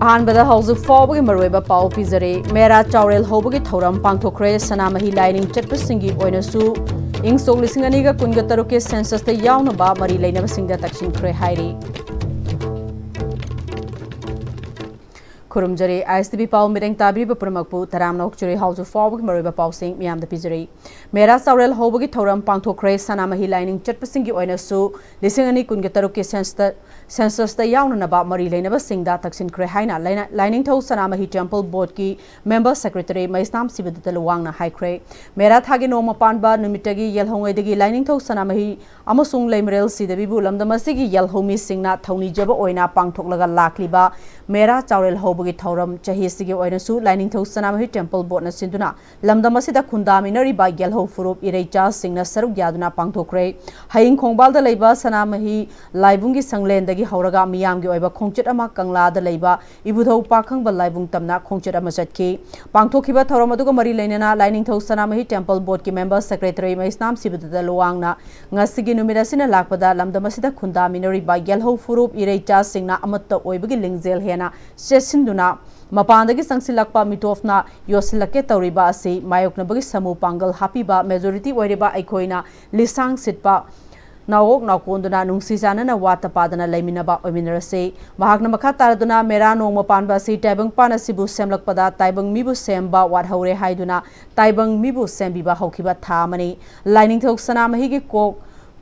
अहानबदा हौजु फाउबगी मरोइबा पाउ पिजरे मेरा चाउरेल हौबगी थौरम पांगथोखरे सनामही लाइनिंग चटपसिंगी ओइनसु इंग सोक लिसिंग अनिगा कुनगा तरुके सेंसस ते यावनबा मरी लैनबसिंगदा तक्सिनख्रे हाइरी खुरुमजरे Am-Istv पाउ मिरेंग ताबीब पुरमकपु तराम नौकचुरे हौजु फाउबगी मरोइबा पाउसिंग मियामदा पिजरे मेरा चाउरेल हौबगी थौरम पांगथोखरे सनामही लाइनिंग चटपसिंगी ओइनसु लिसिंग अनि कुनगा तरुके सेंसस ते यावनबा मरी लैनबसिंगदा तक्सिनख्रे हाइना लाइनिंग थौ सनामही टेंपल बोर्ड की मेंबर सेक्रेटरी Am-Istv लुवांगना हाइख्रे मेरा थागे नोमा पानबा नुमिटगी यलहोंगैदगी लाइनिंग थौ सनामही अमसुंग लैमरेल सिदबिबु लमदमसिगी यलहोमी सिंगना थौनीजब ओइना पांगथोकलगा लाखलिबा मेरा चाउरेल हौबगी थौरम चहीसिगी ओइनसु लाइनिंग थौ सनामही टेंपल बोर्ड न सिंदुना लमदमसिदा खुंदामिनरिबा यलहो फुरुप इरेचा सिंगना सरुक यादुना पांगथोखरे हयिंग खोंगबालदा लैबा सनामही लाइबुंगी संगलेंदगी हौरगा मियामगी ओइबा खोंचेट अमा कंगलादा लैबा इबुधौ पाखंगबा लाइबुंग तमना खोंचेट अमा चटकी पांगथोखिबा थौरम अदुगा मरी लैनना लाइनिंग थौ सनामही टेंपल बोर्ड की member secretary Am-Istv लुवांगना ngasi numit asina lakpada lamdamasida khundaminoriba yelho furup irecha singna amatta oibagi lingjel hena sesinduna mapandagi sangsilakpa mitofna yosilake tawriba asi mayoknabagi samu pangal hapiba majority oiriba aikoina lisang sitpa nawok nakonduna nungsi janana wata padana laiminaba oiminarase mahakna makha taraduna mera nongma panba si taibang pana sibu semlakpada taibang mibu semba wat haure haiduna taibang mibu sembiba haukiba thamani lining thok sanamahi gi kok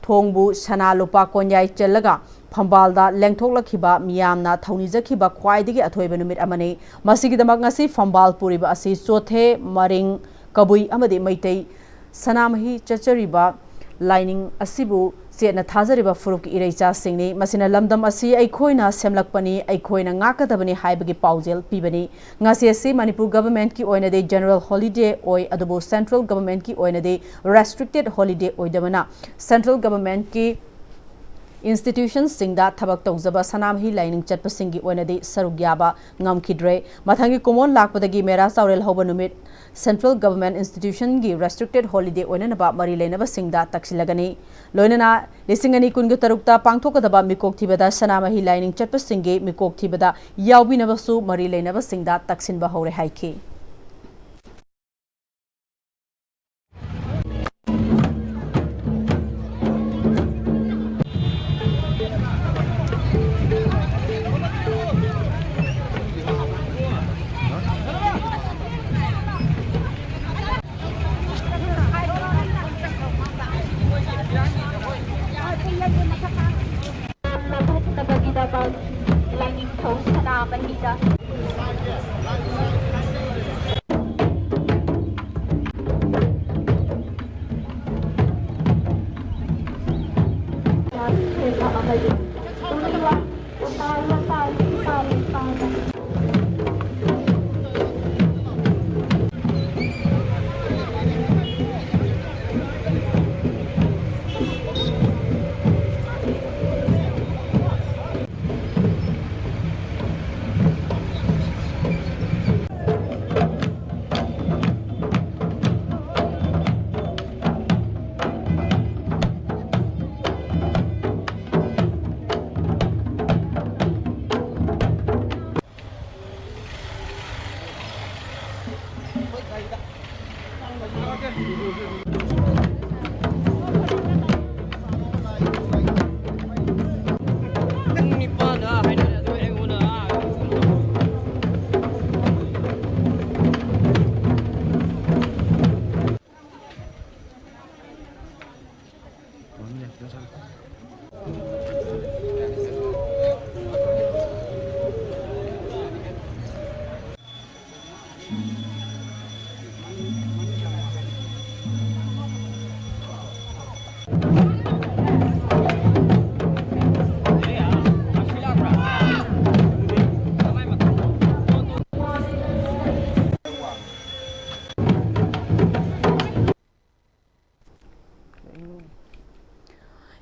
thongbu sana lupa konyai chelaga फंबालदा लेंथोक्लखिबा मियामना थौनिजखिबा ख्वाइदगी अथोइबा नुमित अमने मसिगिदमक ngasi फंबाल पुरिबा असि चोथे मरिंग कबुई अमदे Meitei Sanamahi चचरिबा lining असिबु सेना थाजरिबा फुरुक इरेचा सिंगनी मसिना लमदम असि अइखोइना सेमलकपनी अइखोइना ngaकदबनी हाइबगी पाउजेल पिबनी ngasi असि Manipur government की ओइनदे general holiday ओइ adobo central government की ओइनदे restricted holiday ओइदबना central government की Institutions singda thabak tawjaba sanamhi lining chatpasingi oinadi sarugyaba ngamkhidre mathangi common lakpadagi mera saurel hoba numit central government institution gi restricted holiday oinanaba mari leinaba singda taksilagani loinana lisingani kungu tarukta pangthokadaba mikok thibada sanamhi lining chatpasingi mikok thibada yawbinabasu mari leinaba singda taksinba hore haiki Lining post na Manila.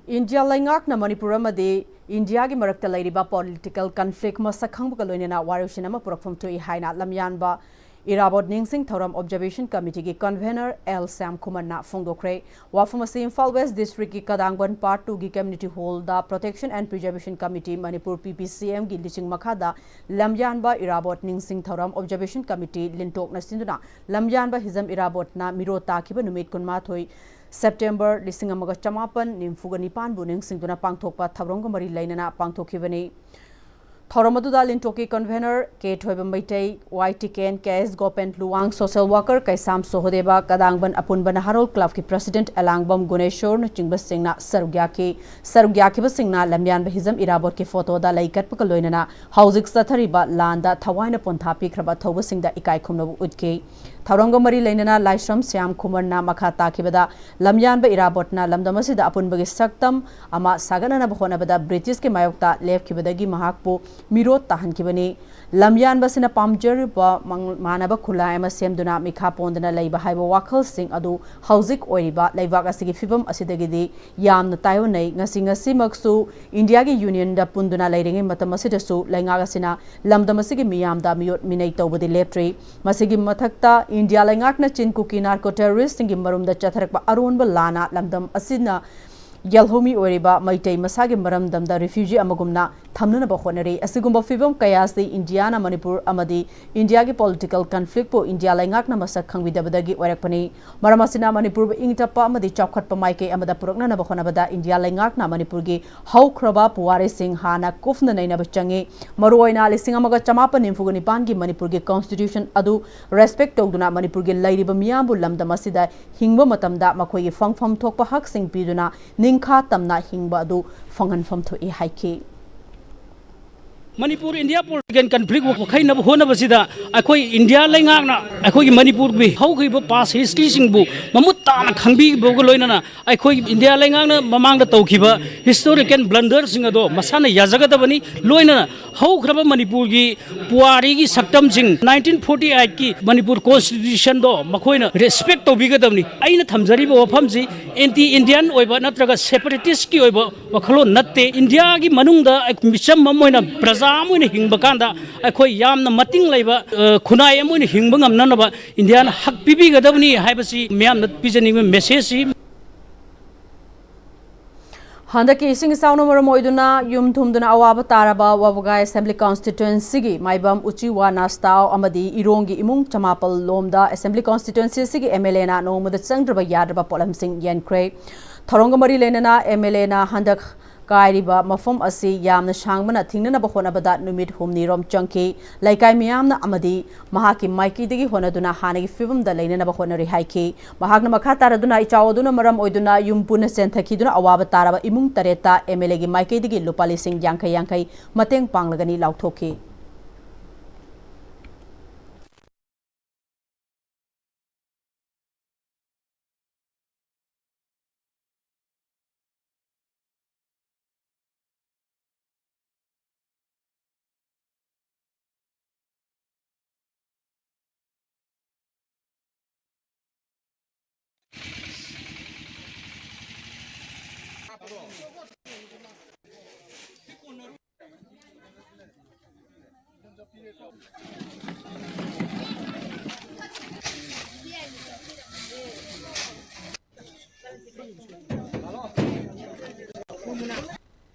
India laingakna Manipur amadi India gi marakta lairiba political conflict masakhangbga loinena warushinama purakpham tui haina lamyanba Irabot Ningsing Thoram Observation Committee ki Convener L. Sam Kumarna Fongdokre, Wafumasi Imphal West District ki Kadangban Part 2 ki Community Hall da Protection and Preservation Committee Manipur PPCM ki Liching Makada, Lamyanba Irabot Ningsing Thoram Observation Committee Lintok na Sinduna, Lamyanba Hizam Irabot na Miro Takiba Numit Kunmathoi, September Lisingamaga Chamapan, Nimfuganipan Buning Singduna Pangtokpa Tharongamari Lainana Pangtokivani. Thoramadu Lintoki Convener, K. Toiba Maitei, YT Ken, KS Gopen Luang, Social Worker, Kaisam Sohodeba, Kadangban Apunban Harol Club ki President Alangbam Guneshor, Chingba Singna, Sarugyaki Basingna, Lamyan Bahizam Irabot ki photo da Laikat Pakaloinana, Hauzik Satariba, Landa, Tawaina Pontapi, Krabatova Singda Ikai Kumno Udke. Tharongamari Lainana, Laishram Siam Kumarna, Makata Kibada, Lamyan Irabotna, Lamdamasida Apunbagi Saktam, Ama Sagana Bahonabada, British ki Mayokta, Lev Kibadagi Mahakpo, Miro Tahan Kibani, Lamyan Basina Pamjer, Manaba Kula, Emma Semduna, Mika Pondana, Laiba Haiba Wakal Sing Adu, Hauzik Oiba, Laivakasiki Fibum Asidagidi, Yam the Taiwane, Nasingasi Maksu, Indiagi Union, da Punduna Lading, Matamasidasu, Langagasina, Lamdamasigi Miam da Miot Minato with the Leptre, Masigi Matakta, India Langakna Chin Cookie narco terrorists in Gimarum the Chatarak Arun Balana, Lamdam Asina. Yalhomi Oriba, Maitei Masagi Maramdam, the refugee Amagumna, Tamnana Bahonari, Asigumba Fibum Kayasi, Indiana, Manipur, Amadi, Indiagi political conflict po India Langakna Masakang with Dabadagi Warakpani, Maramasina, Manipur, Ingtapa, Amadi Chakat Pamaike, Amada Purana Bahonabada, India Langakna, Manipurgi, How Kraba, Puare Singh, Hana, Kufna Naina Bachangi, Maroina, Lissingamaga Chamapan, Infugani Bangi, Manipurgi Constitution, Adu, Respect Togduna, Manipurgi, Lady Bamiambu, Lamdamasida, Hingba Matamda, Makoi, Fang Fam Tokpa Hak Sing Piduna, Ningka Tamna Hingba Adu, Fangan Fam to E Haiki. Manipur India political conflict wo khai na hona basida akoi India laingak akoi Manipur bi how khi past history sing bu mamut ta na khangbi bo go loina na akoi India laingak na mamang da tawkhiba historical blunder sing ado masana yajaga da bani loina na how khraba Manipur gi puari gi saktam sing 1948 ki Manipur constitution do makhoi na respect to biga damni aina thamjari bo pham ji anti Indian oiba natraga separatist ki oiba wakhalo natte India gi manung da micham mamoina Amoin Hingbakanda, I call Yam the Mating Labor, Kunai Amoin Hingbangam Nanaba, Indian Hak Bibi Gadavni, Hibasi, Miam, the Pigeon message. Handaki Sing Saunomara Moiduna, Yum Tumduna Awaba Taraba, Wabagai Assembly Constituency, Maibam Uchiwa Nastao, Amadi, Irongi Imung, Chamapal, Lomda, Assembly Constituency, Emelena, no Mother Sandraba Yadaba Polam Sing Yen Cray, Torongamari Lenana, Emelena, Handak. Kairiba Mafum Asi Yamna Shangmana Tingna Bahonabada Numit Humni Rom Chunky, like I Miamna Amadi, Mahaki Mikey Digi Honaduna Hanagi Fibum the Lane Bahonari Haiki, Mahagna Makata Duna Ichauduna Maram Oiduna Yumpuna Sentakiduna Awabatara Imung Tareta, Emelegi Mikey Digi Lupali Sing Yankai, Mateng Panglagani Lautoki.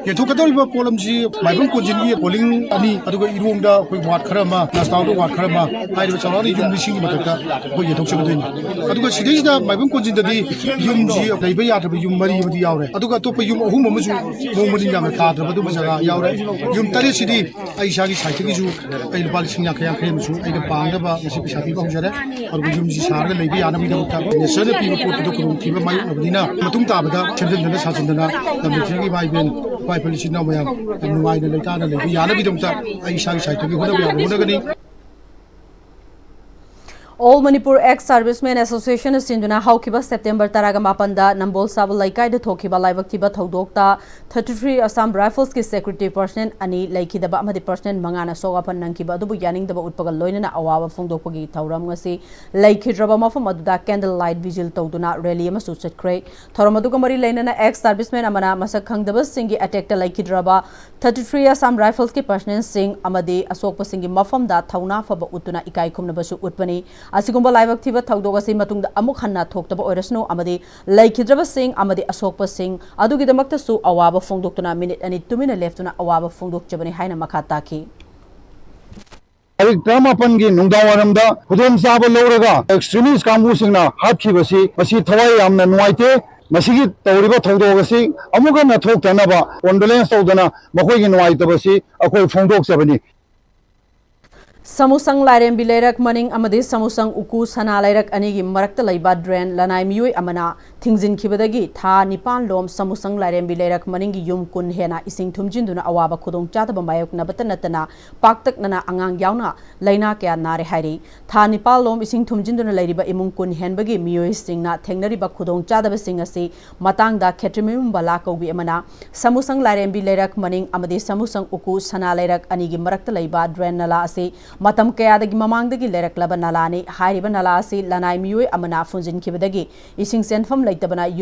Yetokadoriba Polamji, Mibum Kojingi, Poling, Ani, Aduga Irunda, Wat Karama, Nastaudo Wat Karama, I was already Yumbi Mataka, who Yetokadin. Aduga Sidista, Mibum Kojin the day, Yumji, Labaya, Yumari, the Yaure, Aduga Topa Yum, Humamu, Momadina, Kata, Badumazara, Yaure, Yum Tali City, Aishagi Saitizu, a Balsinakan, a Pangaba, Mississippi Hojara, or Yumji Sara, Labia, the certain people put the Kurum, my Madina, Matumta, Children, the Sasandana, the Mitri by Ben. Policy no way, and why the Latana, the Yana Bidumta, I shall say to you, what are we? All Manipur Ex-Servicemen Association Sinduna Haukiba September Taraga Mapanda Nambol Saba Laikai de Tokiba Laivaktiba Thodokta 33 Assam Rifles ki Secretary Person Ani Laiki the Bamadi Person Mangana Sogapan Nankiba Dubu Yaning the Utpaga Loina Awa Fungdopagi Tauram Ngasi Laiki Drabama from Maduda Candlelight Vigil Toduna Rally Masuchet Cray Toramadukamari Lena Ex-Servicemen Amana Masakang the Singi attacked Laiki Draba 33 Assam Rifles ki Person Sing Amadi Asokpa Singi Mafam da Tauna Faba Utuna Ikai Kumnabasu Utpani Asigumba Laivaktiba Taudoga Matung Amuk Hanna Toktaba Oresno Amadi Laikidraba Singh Amadi Asokpa Singh Adugidamakta Su Awaba Fungdoktuna minute and it 2 minutes left on Awaba Fungdok Jabani Haina Makataki. Dramapangi Nundawaramda, Hudum Saba Loraga, extremist Kamusina, Hakibasi, Masi Tawayam and White, Masigi Tauriba Todogasi, Amugana Tokanaba, Wonderland Sodana, Mahoyan White Basi, Ako Fungdok Sabani. Samusang Lairen Bilerak Maning Amadi Samusang Uku Sana Lairak Anigi Marakta Laiba Dren Lanai Miui Amana Tingzin Kibadagi Tha Nipan Lom Samusang Lairen Bilerak Maningi Yum Kun Hena Ising Tumjinduna Awaba Kudong Chataba Mayok Nabatanatana Paktak Nana Angang Yauna Laina Kaya Nare Hari Tha Nipal Lom Ising Tumjinduna Ladiba Imun Kun Henbagi Miui Singna Tengnariba Kudong Chataba Singasi Matang da Ketrimum Balako Bi Amana Samusang Lairen Bilerak Maning Amadi Samusang Uku Sana Lairak Anigi Marakta Laiba Dren Nala Ase Matam Kayadagi Mamangdagi Leraklaba Nalani, Hariba Nalasi, Lanai Mui Amana Funjin Kibadagi, Ising Senfam like Tabana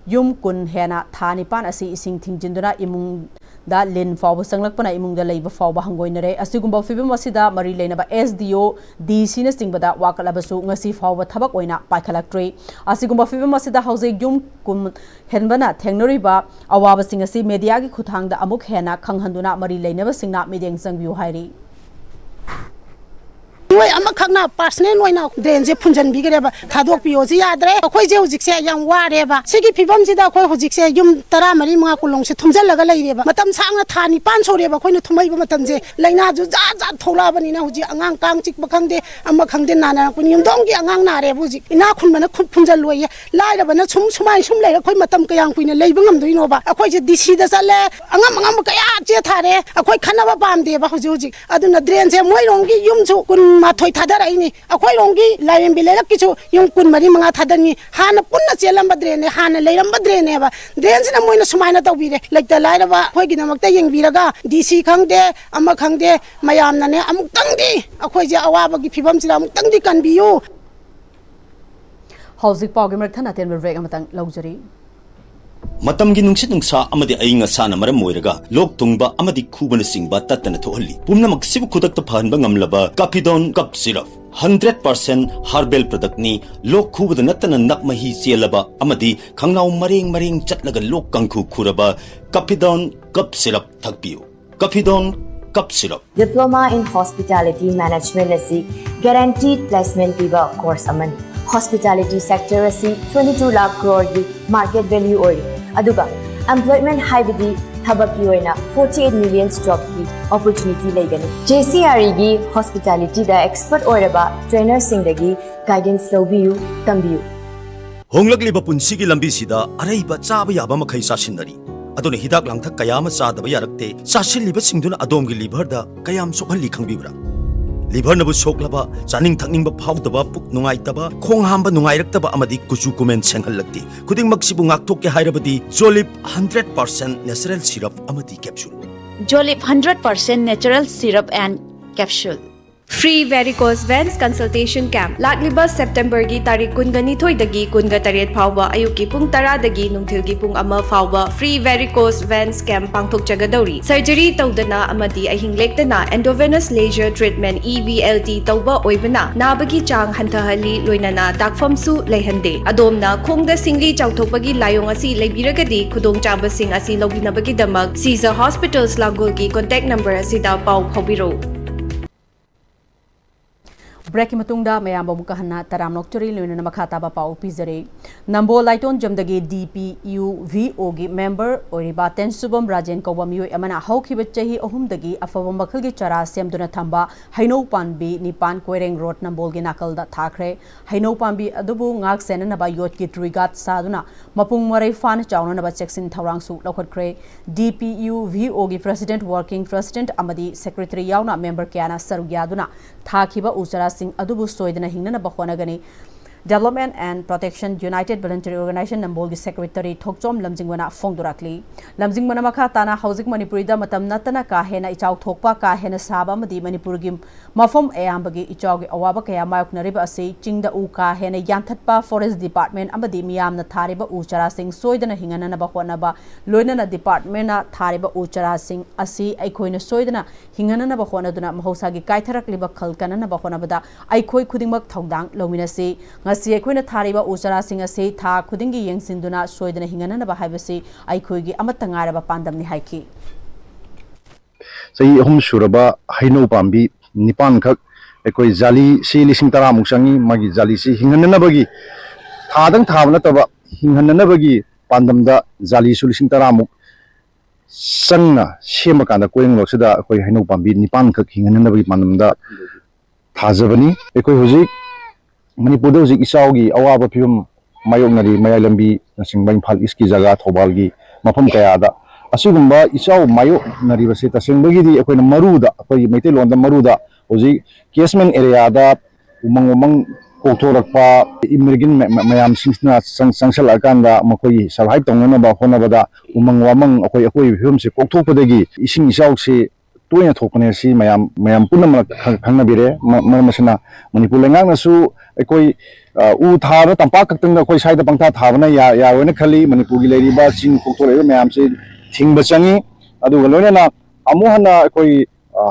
Yum Kun Hena, Tani Pan Asi, Ising Tingjinduna, Imung da Lin Fawa Sanglakpana, Imung the Labor Fawa Hangoinere, Asugumba Fibim Wasida, Marie Lenaba SDO, D. Sinesting Bada, Wakalabasu, Nasi Fawa Tabakoina, Pakalaktre, Asugumba Fibim Wasida House Yum Kun Henbana, Tengnoriba, Awaba Singasi, Mediagi Kutang, the Amuk Hena, Kanghanduna, Marie Lenaba Singna, Mediang Sangview Hari. Noi amakakna personal noina drainje phunjan bigireba thadok pioji yadre akhoi je hujikse yang wareba sigi phibam sida akhoi hujikse yum 13 manga kulong se thumjalaga leireba matam sangna thani pan soreba khoina thumaiba matamje laina ju ja ja thola bani na huji angang kang chik bakhangde amma khangde nana kun yum dong gi angang nare buji ina khun bana khun phunjal loye laira bana sum sumai sum leira khoi matam kayang kuina leiba ngam doino ba akhoi je dc da sale angam kaya che thare akhoi khanaba pamde ba huji aduna drain je moirong gi yum chu kun Mathoi Thadar ini, Akoi Longi, Lion Bilakicho, Yung Kun Marimanga Thadani, Hana Puna Chelam Badrene, Hana Layam Badreneva, Dance in a Moina Sumana Tawire, like the light of a Hoiginamakta Yang Viraga, DC Kangde, Amakangde, Mayamane, Amutangdi, Akoja Awabagi Pibam Tangdi can be you. How's the Pogamer Tanatin Regamatang luxury? Matamgi nungsit nungsa amadi ayinga sana maram moiraga lok tungba amadi kubana singba tatana thohali pumna maksibu khudakta phanba ngamlaba Capidon cup syrup 100% herbal product ni lok khubada natana nakmahi chelaba amadi khangnau mareng chatlaga lok kangkhu khuraba Capidon cup syrup thakpiu Capidon cup syrup Diploma in Hospitality Management asi guaranteed placement piba course amani Hospitality sector asi 22 lakh crore ki market value ori aduga employment haibidi thabaki oina 48 million job ki opportunity leigani JCRE gi hospitality da expert oraba trainer sing dagi guidance lobiu tambiu honglakliba punsigi lambi sida araiba chaba yaba makhai sasinari adone hidak langthak kayama chadaba yarakte sasilliba singduna adomgi liver da kayam sokhalli khangbibra liver nabu soklaba chaning thakning ba phawdaba puk nungai taba khong hamba nungai raktaba amadi kuchu kumen senghallakti kuding maksibu ngakthok ke hairabadi Jolip 100% natural syrup amadi capsule Jolip 100% natural syrup and capsule Free varicose veins consultation camp Lagliba September gi tarik kungani thoi dagi kunga taret phawba ayuki pung 10 dagi nungthil gi pung ama phawba free varicose veins camp pangthok chagadauri surgery tawdana amadi ahing lektana endovenous laser treatment EVLT tawba oibana nabagi chang hantahali loinana takfam su leihande adomna khongda singli chawthokbagi layong asi leibiragadi khudong chaba sing asi lobinabagi damak Caesar Hospitals Lagol gi contact number asida paw phobiro Break Matunda Mayamba Mukahana Taram Nocturi Luna Makataba Pau Pizare Nambo Lighton Jamdagi DPU VOG member Oriba Ten Subam Rajan Kawamiu Amana Hauki Bachahi Ohumdagi Afawam Bakalgi Chara Semduna Tamba Haino Panbi Nipan Quering Road Nambolgi Nakal da Thakre Haino Panbi Adubu Ngak Senanaba Yotki Trigat Saduna Mapung Maray Fan Chowna Naba Cheksin Tawangsu Lokre DPU VOG President Working President Amadi Secretary Yauna member Kiana Sarugyaduna Thakiba Usara ꯁꯤꯡ ꯑꯗꯨꯕꯨ ꯁꯣꯏꯗꯅ ꯍꯤꯡꯅꯅꯕ ꯍꯣꯠꯅꯒꯅꯤ Development and Protection United Voluntary Organization Nambolgi Secretary Thokchom Lamjingwana Fongdurakli Lamjingwana Makha Tana Hauzik Manipuri da matam natana ka hena ichau thokpa ka hena saba madi Manipurgi mafom ayambagi ichaugi awaba kaya mayoknariba ase chingda u ka hena yanthatpa Forest Department amadi miyamna thariba u chara sing soidana hingana ba honaba loinana department na thariba u chara sing asi aikoina soidana hingana ba honaduna mahosagi kaitharakliba khalkana ba honabada aikoi khudingmak thongdang lominasi ngasi aikoina thariba uchara singa se tha khudingi yengsinduna soidana hingana ba haibasi aikoigi amata ngaraba pandamni haiki sei hum suraba haino pambi nipan khak ekoi jali si lising tara muksangi magi jali si hingana bagi thadang thabna taba hingana bagi pandamda jali su lising tara muk sangna sema kanda koing loksida ekoi haino pambi nipan khak hingana bagi pandamda thajabani ekoi hujik Manipur hujik isaugi awaba phim mayoknari mayalambi singbain phal iski jaga thobalgi mafam kayada asigumba isau mayoknari base tasengbagi di akoina maruda akoi meite londa maruda hujik catchment area da umang koktorakpa emerging mayam singna sangsal akanda makoi salhai tongna ba honabada umang wamang akoi phim se kokthokpadagi ising isau se toina thokne si mayam punam khangna bire masana Manipur lengang nasu ekoi u thara tampa kaktang da koi saida pangtha thabana ya wena khali Manipur gi leiriba ching kokto leira mayam se thingba changi adu galona na amuhana ekoi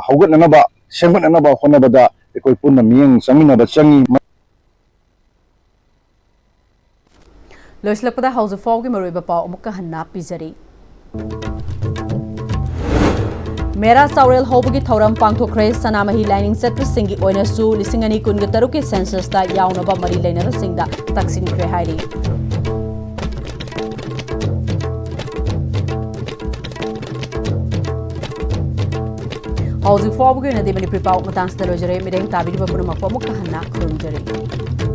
haugat na ba sengbat na ba khona bada ekoi punna miyang changina ba changi Loislakpada House of Fog Maruba Pau Muka Hanna Pizari Mera Saurel Hobagi Thoram Pangthokre Sanamahi Lining Sector Singi Oinasu Lisingani Kunga Taruki Census da Yaunaba Mari Liner Singda Taksin Kre Hairi House of Fog in the Manipur Pau Matans the Lojere Midang Tabi Bapumakwa Muka Hanna Kurunjari